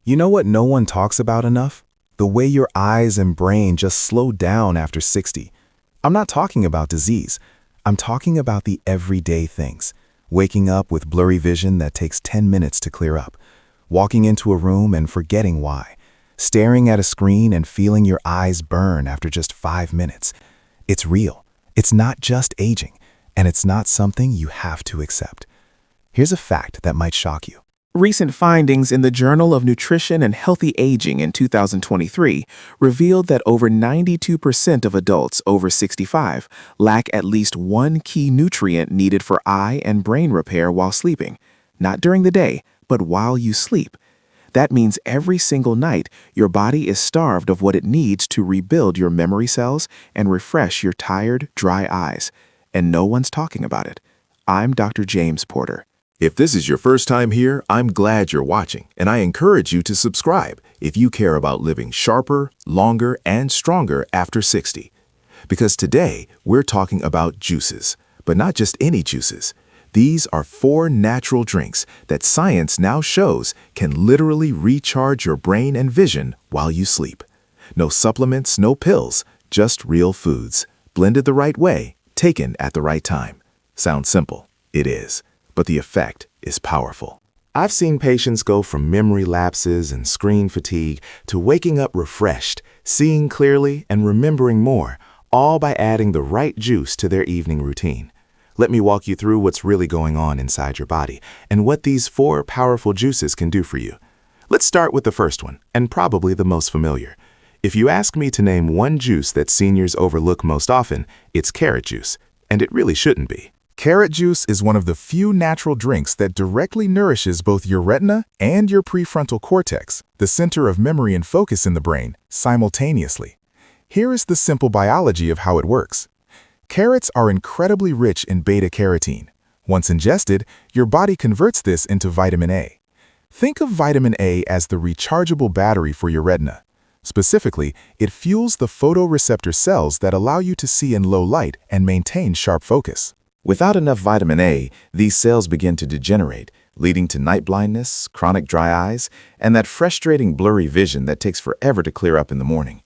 You know what no one talks about enough? The way your eyes and brain just slow down after 60. I'm not talking about disease. I'm talking about the everyday things. Waking up with blurry vision that takes 10 minutes to clear up. Walking into a room and forgetting why. Staring at a screen and feeling your eyes burn after just 5 minutes. It's real. It's not just aging, and it's not something you have to accept. Here's a fact that might shock you. Recent findings in the Journal of Nutrition and Healthy Aging in 2023 revealed that over 92% of adults over 65 lack at least one key nutrient needed for eye and brain repair while sleeping, not during the day, but while you sleep. That means every single night, your body is starved of what it needs to rebuild your memory cells and refresh your tired, dry eyes. And no one's talking about it. I'm Dr. James Porter. If this is your first time here, I'm glad you're watching, and I encourage you to subscribe if you care about living sharper, longer, and stronger after 60. Because today, we're talking about juices, but not just any juices. These are 4 natural drinks that science now shows can literally recharge your brain and vision while you sleep. No supplements, no pills, just real foods, blended the right way, taken at the right time. Sounds simple. It is. But the effect is powerful. I've seen patients go from memory lapses and screen fatigue to waking up refreshed, seeing clearly, and remembering more, all by adding the right juice to their evening routine. Let me walk you through what's really going on inside your body and what these 4 powerful juices can do for you. Let's start with the first one, and probably the most familiar. If you ask me to name one juice that seniors overlook most often, it's carrot juice, and it really shouldn't be. Carrot juice is one of the few natural drinks that directly nourishes both your retina and your prefrontal cortex, the center of memory and focus in the brain, simultaneously. Here is the simple biology of how it works. Carrots are incredibly rich in beta-carotene. Once ingested, your body converts this into vitamin A. Think of vitamin A as the rechargeable battery for your retina. Specifically, it fuels the photoreceptor cells that allow you to see in low light and maintain sharp focus. Without enough vitamin A, these cells begin to degenerate, leading to night blindness, chronic dry eyes, and that frustrating blurry vision that takes forever to clear up in the morning.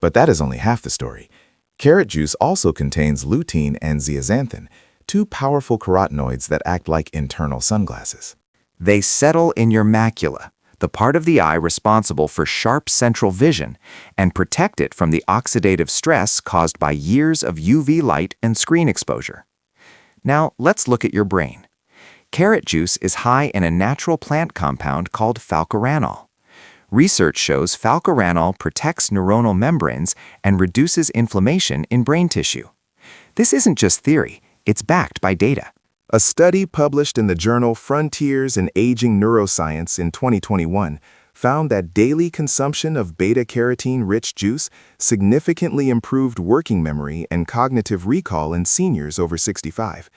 But that is only half the story. Carrot juice also contains lutein and zeaxanthin, 2 powerful carotenoids that act like internal sunglasses. They settle in your macula, the part of the eye responsible for sharp central vision, and protect it from the oxidative stress caused by years of UV light and screen exposure. Now, let's look at your brain. Carrot juice is high in a natural plant compound called falcaranol. Research shows falcaranol protects neuronal membranes and reduces inflammation in brain tissue. This isn't just theory, it's backed by data. A study published in the journal Frontiers in Aging Neuroscience in 2021 found that daily consumption of beta-carotene-rich juice significantly improved working memory and cognitive recall in seniors over 65.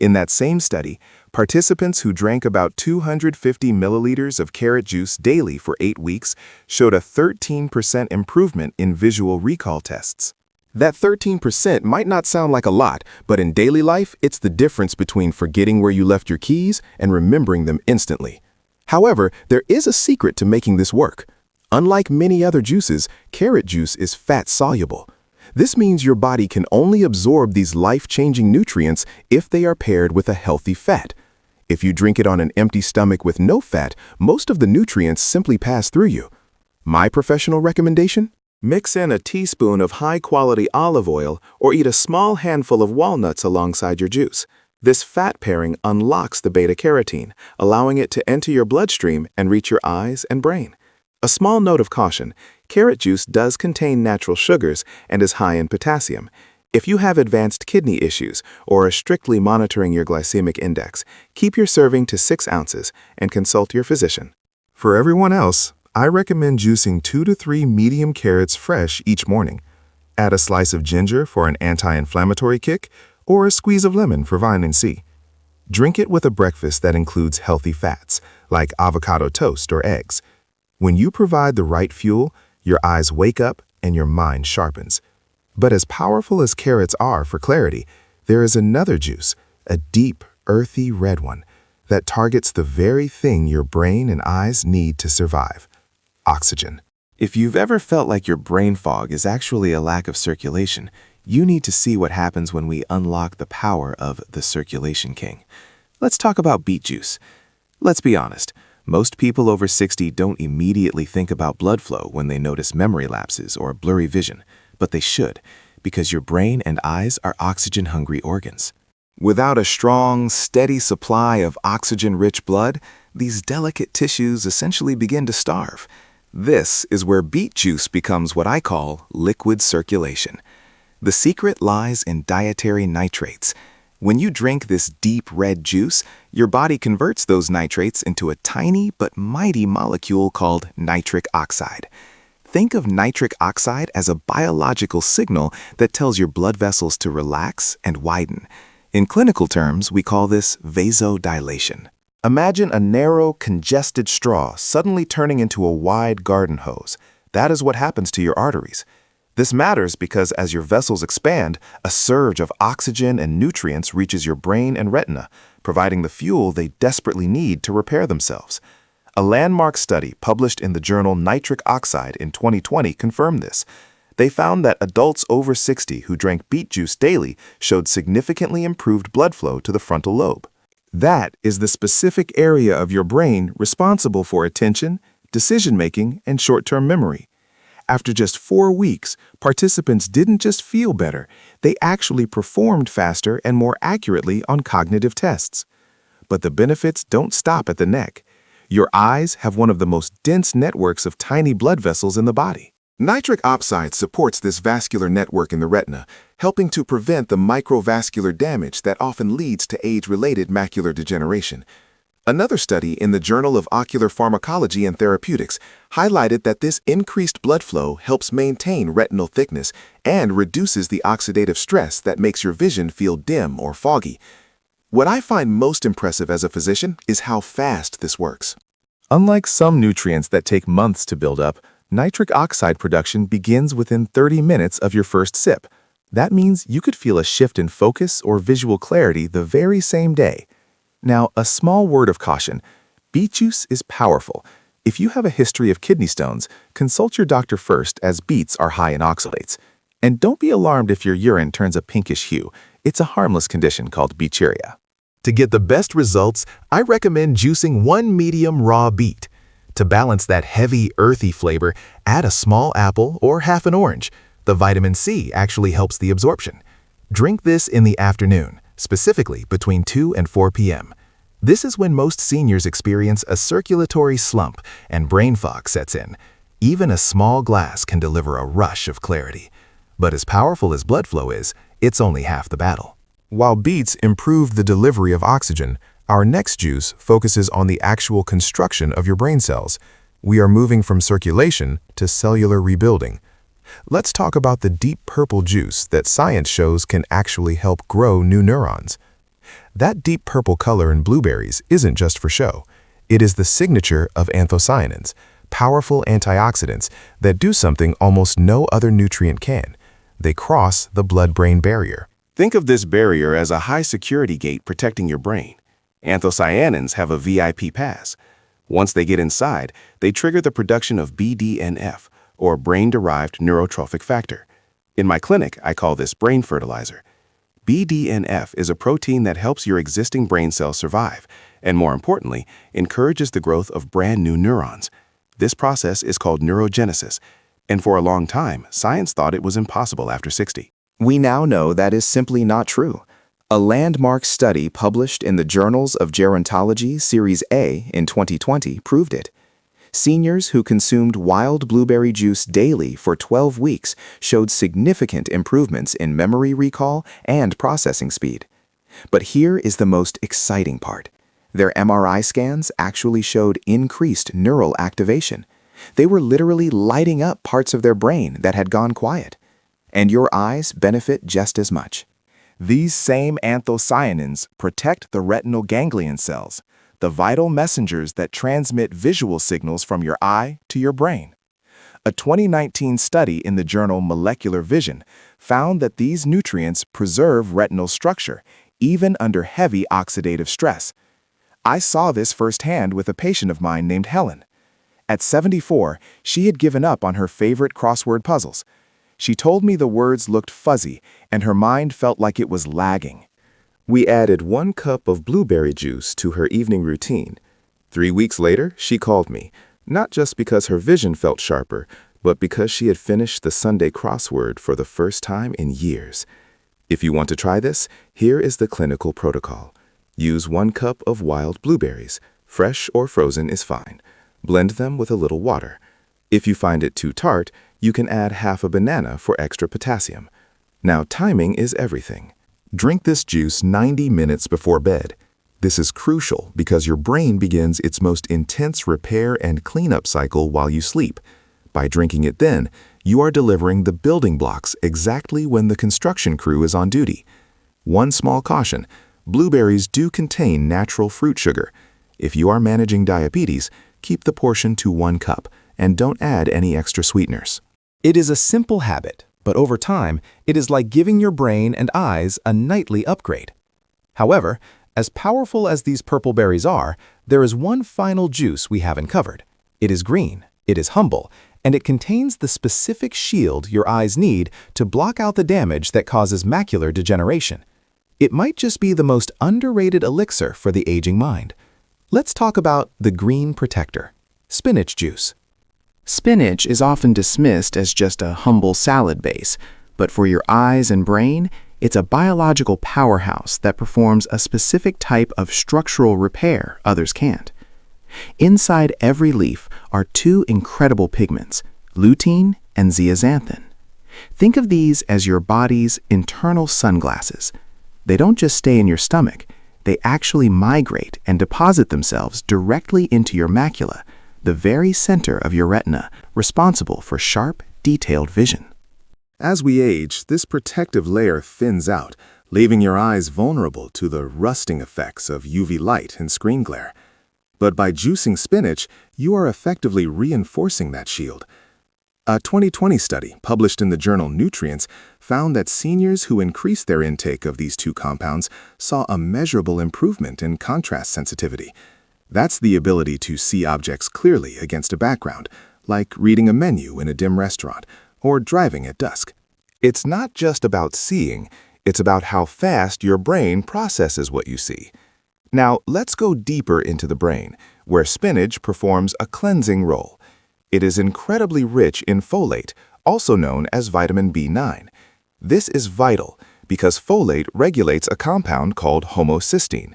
In that same study, participants who drank about 250 milliliters of carrot juice daily for 8 weeks showed a 13% improvement in visual recall tests. That 13% might not sound like a lot, but in daily life, it's the difference between forgetting where you left your keys and remembering them instantly. However, there is a secret to making this work. Unlike many other juices, carrot juice is fat-soluble. This means your body can only absorb these life-changing nutrients if they are paired with a healthy fat. If you drink it on an empty stomach with no fat, most of the nutrients simply pass through you. My professional recommendation? Mix in a teaspoon of high-quality olive oil or eat a small handful of walnuts alongside your juice. This fat pairing unlocks the beta-carotene, allowing it to enter your bloodstream and reach your eyes and brain. A small note of caution, carrot juice does contain natural sugars and is high in potassium. If you have advanced kidney issues or are strictly monitoring your glycemic index, keep your serving to 6 ounces and consult your physician. For everyone else, I recommend juicing 2 to 3 medium carrots fresh each morning. Add a slice of ginger for an anti-inflammatory kick, or a squeeze of lemon for vitamin C. Drink it with a breakfast that includes healthy fats, like avocado toast or eggs. When you provide the right fuel, your eyes wake up and your mind sharpens. But as powerful as carrots are for clarity, there is another juice, a deep, earthy red one, that targets the very thing your brain and eyes need to survive: oxygen. If you've ever felt like your brain fog is actually a lack of circulation, you need to see what happens when we unlock the power of the Circulation King. Let's talk about beet juice. Let's be honest, most people over 60 don't immediately think about blood flow when they notice memory lapses or blurry vision, but they should, because your brain and eyes are oxygen-hungry organs. Without a strong, steady supply of oxygen-rich blood, these delicate tissues essentially begin to starve. This is where beet juice becomes what I call liquid circulation. The secret lies in dietary nitrates. When you drink this deep red juice, your body converts those nitrates into a tiny but mighty molecule called nitric oxide. Think of nitric oxide as a biological signal that tells your blood vessels to relax and widen. In clinical terms, we call this vasodilation. Imagine a narrow, congested straw suddenly turning into a wide garden hose. That is what happens to your arteries. This matters because as your vessels expand, a surge of oxygen and nutrients reaches your brain and retina, providing the fuel they desperately need to repair themselves. A landmark study published in the journal Nitric Oxide in 2020 confirmed this. They found that adults over 60 who drank beet juice daily showed significantly improved blood flow to the frontal lobe. That is the specific area of your brain responsible for attention, decision-making, and short-term memory. After just 4 weeks, participants didn't just feel better, they actually performed faster and more accurately on cognitive tests. But the benefits don't stop at the neck. Your eyes have one of the most dense networks of tiny blood vessels in the body. Nitric oxide supports this vascular network in the retina, helping to prevent the microvascular damage that often leads to age-related macular degeneration. Another study in the Journal of Ocular Pharmacology and Therapeutics highlighted that this increased blood flow helps maintain retinal thickness and reduces the oxidative stress that makes your vision feel dim or foggy. What I find most impressive as a physician is how fast this works. Unlike some nutrients that take months to build up, nitric oxide production begins within 30 minutes of your first sip. That means you could feel a shift in focus or visual clarity the very same day. Now, a small word of caution. Beet juice is powerful. If you have a history of kidney stones, consult your doctor first as beets are high in oxalates. And don't be alarmed if your urine turns a pinkish hue. It's a harmless condition called beechuria. To get the best results, I recommend juicing 1 medium raw beet. To balance that heavy, earthy flavor, add a small apple or half an orange. The vitamin C actually helps the absorption. Drink this in the afternoon, specifically between 2 and 4 p.m. This is when most seniors experience a circulatory slump and brain fog sets in. Even a small glass can deliver a rush of clarity. But as powerful as blood flow is, it's only half the battle. While beets improve the delivery of oxygen, our next juice focuses on the actual construction of your brain cells. We are moving from circulation to cellular rebuilding. Let's talk about the deep purple juice that science shows can actually help grow new neurons. That deep purple color in blueberries isn't just for show. It is the signature of anthocyanins, powerful antioxidants that do something almost no other nutrient can. They cross the blood-brain barrier. Think of this barrier as a high-security gate protecting your brain. Anthocyanins have a VIP pass. Once they get inside, they trigger the production of BDNF, or brain-derived neurotrophic factor. In my clinic, I call this brain fertilizer. BDNF is a protein that helps your existing brain cells survive, and more importantly, encourages the growth of brand new neurons. This process is called neurogenesis, and for a long time, science thought it was impossible after 60. We now know that is simply not true. A landmark study published in the Journals of Gerontology Series A in 2020 proved it. Seniors who consumed wild blueberry juice daily for 12 weeks showed significant improvements in memory recall and processing speed. But here is the most exciting part. Their MRI scans actually showed increased neural activation. They were literally lighting up parts of their brain that had gone quiet. And your eyes benefit just as much. These same anthocyanins protect the retinal ganglion cells, the vital messengers that transmit visual signals from your eye to your brain. A 2019 study in the journal Molecular Vision found that these nutrients preserve retinal structure, even under heavy oxidative stress. I saw this firsthand with a patient of mine named Helen. At 74, she had given up on her favorite crossword puzzles. She told me the words looked fuzzy and her mind felt like it was lagging. We added 1 cup of blueberry juice to her evening routine. 3 weeks later, she called me, not just because her vision felt sharper, but because she had finished the Sunday crossword for the first time in years. If you want to try this, here is the clinical protocol. Use 1 cup of wild blueberries. Fresh or frozen is fine. Blend them with a little water. If you find it too tart, you can add half a banana for extra potassium. Now, timing is everything. Drink this juice 90 minutes before bed. This is crucial because your brain begins its most intense repair and cleanup cycle while you sleep. By drinking it then, you are delivering the building blocks exactly when the construction crew is on duty. One small caution: blueberries do contain natural fruit sugar. If you are managing diabetes, keep the portion to 1 cup and don't add any extra sweeteners. It is a simple habit, but over time, it is like giving your brain and eyes a nightly upgrade. However, as powerful as these purple berries are, there is one final juice we haven't covered. It is green, it is humble, and it contains the specific shield your eyes need to block out the damage that causes macular degeneration. It might just be the most underrated elixir for the aging mind. Let's talk about the green protector, spinach juice. Spinach is often dismissed as just a humble salad base, but for your eyes and brain, it's a biological powerhouse that performs a specific type of structural repair others can't. Inside every leaf are 2 incredible pigments, lutein and zeaxanthin. Think of these as your body's internal sunglasses. They don't just stay in your stomach, they actually migrate and deposit themselves directly into your macula, the very center of your retina, responsible for sharp, detailed vision. As we age, this protective layer thins out, leaving your eyes vulnerable to the rusting effects of UV light and screen glare. But by juicing spinach, you are effectively reinforcing that shield. A 2020 study published in the journal Nutrients found that seniors who increased their intake of these 2 compounds saw a measurable improvement in contrast sensitivity. That's the ability to see objects clearly against a background, like reading a menu in a dim restaurant or driving at dusk. It's not just about seeing, it's about how fast your brain processes what you see. Now, let's go deeper into the brain, where spinach performs a cleansing role. It is incredibly rich in folate, also known as vitamin B9. This is vital because folate regulates a compound called homocysteine.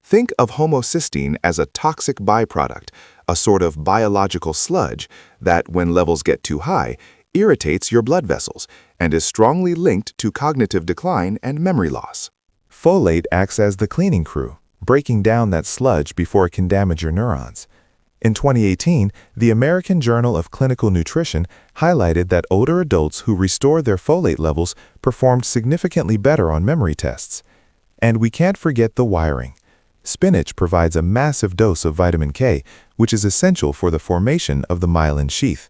Think of homocysteine as a toxic byproduct, a sort of biological sludge that, when levels get too high, irritates your blood vessels and is strongly linked to cognitive decline and memory loss. Folate acts as the cleaning crew, breaking down that sludge before it can damage your neurons. In 2018, the American Journal of Clinical Nutrition highlighted that older adults who restored their folate levels performed significantly better on memory tests. And we can't forget the wiring. Spinach provides a massive dose of vitamin K, which is essential for the formation of the myelin sheath.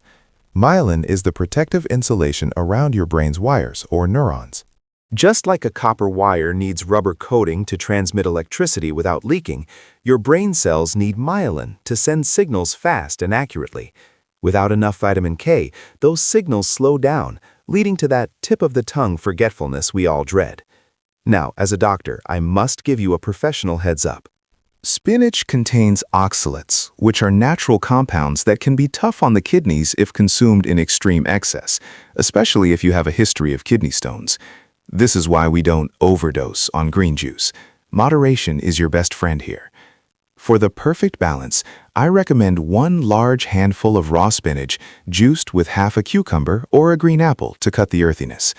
Myelin is the protective insulation around your brain's wires, or neurons. Just like a copper wire needs rubber coating to transmit electricity without leaking, your brain cells need myelin to send signals fast and accurately. Without enough vitamin K, those signals slow down, leading to that tip-of-the-tongue forgetfulness we all dread. Now, as a doctor, I must give you a professional heads up. Spinach contains oxalates, which are natural compounds that can be tough on the kidneys if consumed in extreme excess, especially if you have a history of kidney stones. This is why we don't overdose on green juice. Moderation is your best friend here. For the perfect balance, I recommend 1 large handful of raw spinach juiced with half a cucumber or a green apple to cut the earthiness.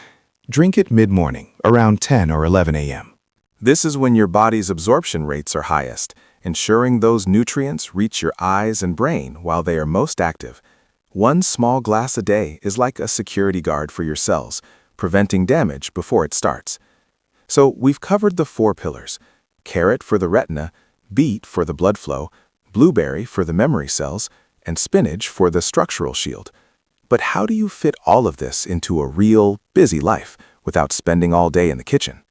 Drink it mid-morning, around 10 or 11 a.m. This is when your body's absorption rates are highest, ensuring those nutrients reach your eyes and brain while they are most active. 1 small glass a day is like a security guard for your cells, preventing damage before it starts. So we've covered the 4 pillars: carrot for the retina, beet for the blood flow, blueberry for the memory cells, and spinach for the structural shield. But how do you fit all of this into a real, busy life without spending all day in the kitchen?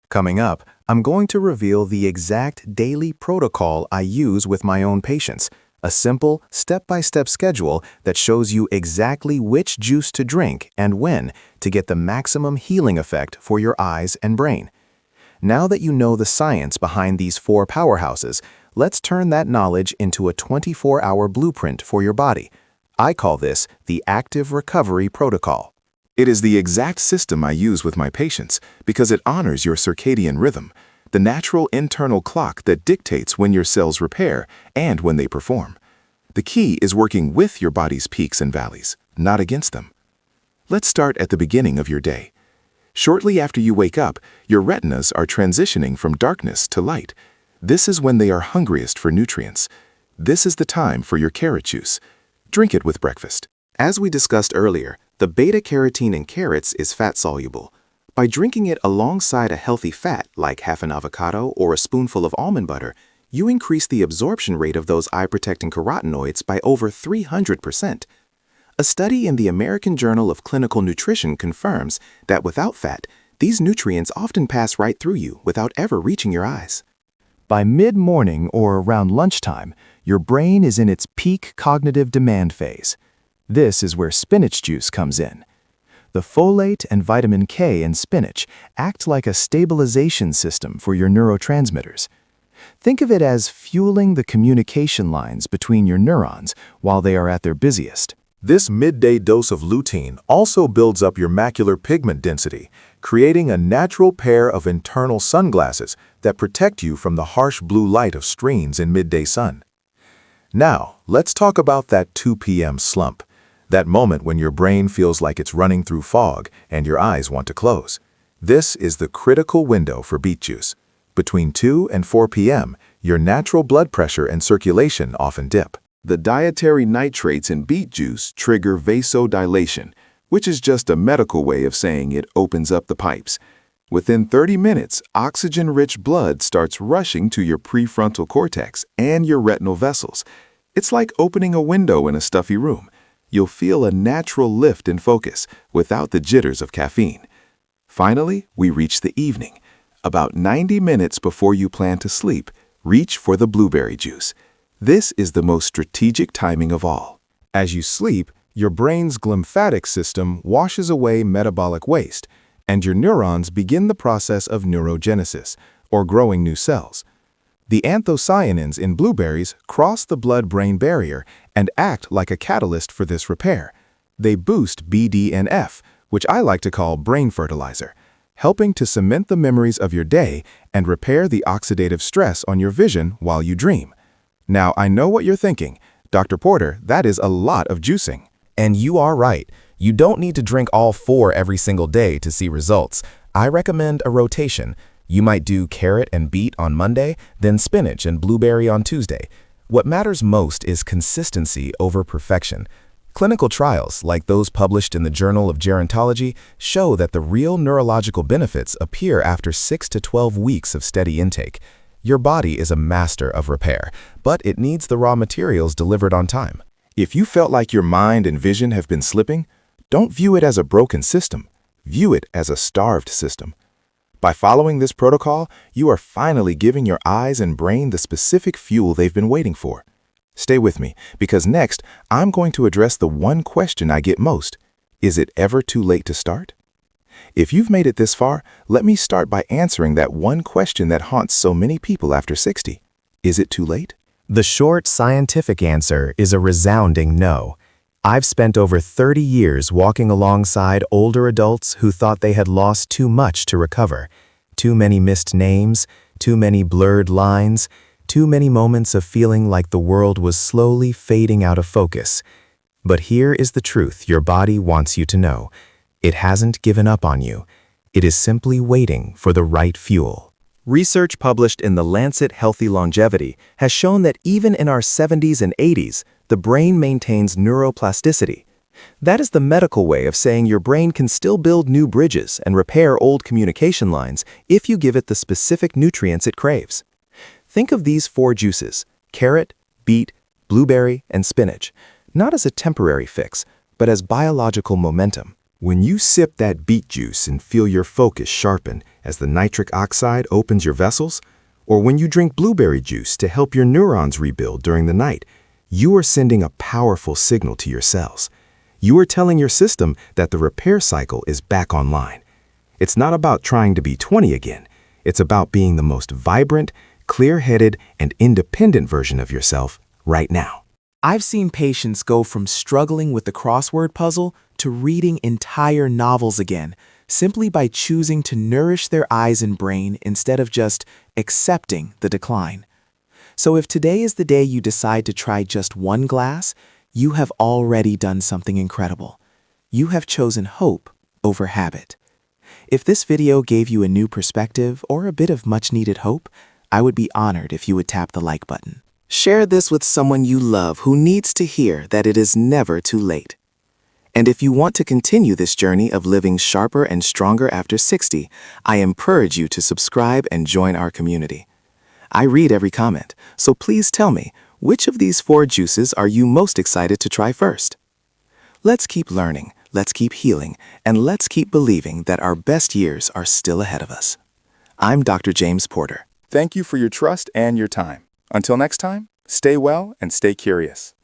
Coming up, I'm going to reveal the exact daily protocol I use with my own patients, A simple, step-by-step schedule that shows you exactly which juice to drink and when to get the maximum healing effect for your eyes and brain. Now that you know the science behind these 4 powerhouses, let's turn that knowledge into a 24-hour blueprint for your body. I call this the Active Recovery Protocol. It is the exact system I use with my patients because it honors your circadian rhythm, the natural internal clock that dictates when your cells repair and when they perform. The key is working with your body's peaks and valleys, not against them. Let's start at the beginning of your day. Shortly after you wake up, your retinas are transitioning from darkness to light. This is when they are hungriest for nutrients. This is the time for your carrot juice. Drink it with breakfast. As we discussed earlier, the beta-carotene in carrots is fat-soluble. By drinking it alongside a healthy fat like half an avocado or a spoonful of almond butter, you increase the absorption rate of those eye-protecting carotenoids by over 300%. A study in the American Journal of Clinical Nutrition confirms that without fat, these nutrients often pass right through you without ever reaching your eyes. By mid-morning or around lunchtime, your brain is in its peak cognitive demand phase. This is where spinach juice comes in. The folate and vitamin K in spinach act like a stabilization system for your neurotransmitters. Think of it as fueling the communication lines between your neurons while they are at their busiest. This midday dose of lutein also builds up your macular pigment density, creating a natural pair of internal sunglasses that protect you from the harsh blue light of screens in midday sun. Now, let's talk about that 2 p.m. slump, that moment when your brain feels like it's running through fog and your eyes want to close. This is the critical window for beet juice. Between 2 and 4 p.m., your natural blood pressure and circulation often dip. The dietary nitrates in beet juice trigger vasodilation, which is just a medical way of saying it opens up the pipes. Within 30 minutes, oxygen-rich blood starts rushing to your prefrontal cortex and your retinal vessels. It's like opening a window in a stuffy room. You'll feel a natural lift in focus without the jitters of caffeine. Finally, we reach the evening. About 90 minutes before you plan to sleep, reach for the blueberry juice. This is the most strategic timing of all. As you sleep, your brain's glymphatic system washes away metabolic waste, and your neurons begin the process of neurogenesis, or growing new cells. The anthocyanins in blueberries cross the blood-brain barrier and act like a catalyst for this repair. They boost BDNF, which I like to call brain fertilizer, helping to cement the memories of your day and repair the oxidative stress on your vision while you dream. Now, I know what you're thinking. Dr. Porter, that is a lot of juicing. And you are right. You don't need to drink all 4 every single day to see results. I recommend a rotation. You might do carrot and beet on Monday, then spinach and blueberry on Tuesday. What matters most is consistency over perfection. Clinical trials, like those published in the Journal of Gerontology, show that the real neurological benefits appear after 6 to 12 weeks of steady intake. Your body is a master of repair, but it needs the raw materials delivered on time. If you felt like your mind and vision have been slipping, don't view it as a broken system. View it as a starved system. By following this protocol, you are finally giving your eyes and brain the specific fuel they've been waiting for. Stay with me, because next, I'm going to address the one question I get most. Is it ever too late to start? If you've made it this far, let me start by answering that one question that haunts so many people after 60. Is it too late? The short scientific answer is a resounding no. I've spent over 30 years walking alongside older adults who thought they had lost too much to recover. Too many missed names, too many blurred lines, too many moments of feeling like the world was slowly fading out of focus. But here is the truth your body wants you to know. It hasn't given up on you. It is simply waiting for the right fuel. Research published in The Lancet Healthy Longevity has shown that even in our 70s and 80s, the brain maintains neuroplasticity. That is the medical way of saying your brain can still build new bridges and repair old communication lines if you give it the specific nutrients it craves. Think of these 4 juices, carrot, beet, blueberry, and spinach, not as a temporary fix, but as biological momentum. When you sip that beet juice and feel your focus sharpen as the nitric oxide opens your vessels, or when you drink blueberry juice to help your neurons rebuild during the night, you are sending a powerful signal to your cells. You are telling your system that the repair cycle is back online. It's not about trying to be 20 again. It's about being the most vibrant, clear-headed, and independent version of yourself right now. I've seen patients go from struggling with the crossword puzzle to reading entire novels again, simply by choosing to nourish their eyes and brain instead of just accepting the decline. So if today is the day you decide to try just one glass, you have already done something incredible. You have chosen hope over habit. If this video gave you a new perspective or a bit of much-needed hope, I would be honored if you would tap the like button. Share this with someone you love who needs to hear that it is never too late. And if you want to continue this journey of living sharper and stronger after 60, I encourage you to subscribe and join our community. I read every comment, so please tell me, which of these 4 juices are you most excited to try first? Let's keep learning, let's keep healing, and let's keep believing that our best years are still ahead of us. I'm Dr. James Porter. Thank you for your trust and your time. Until next time, stay well and stay curious.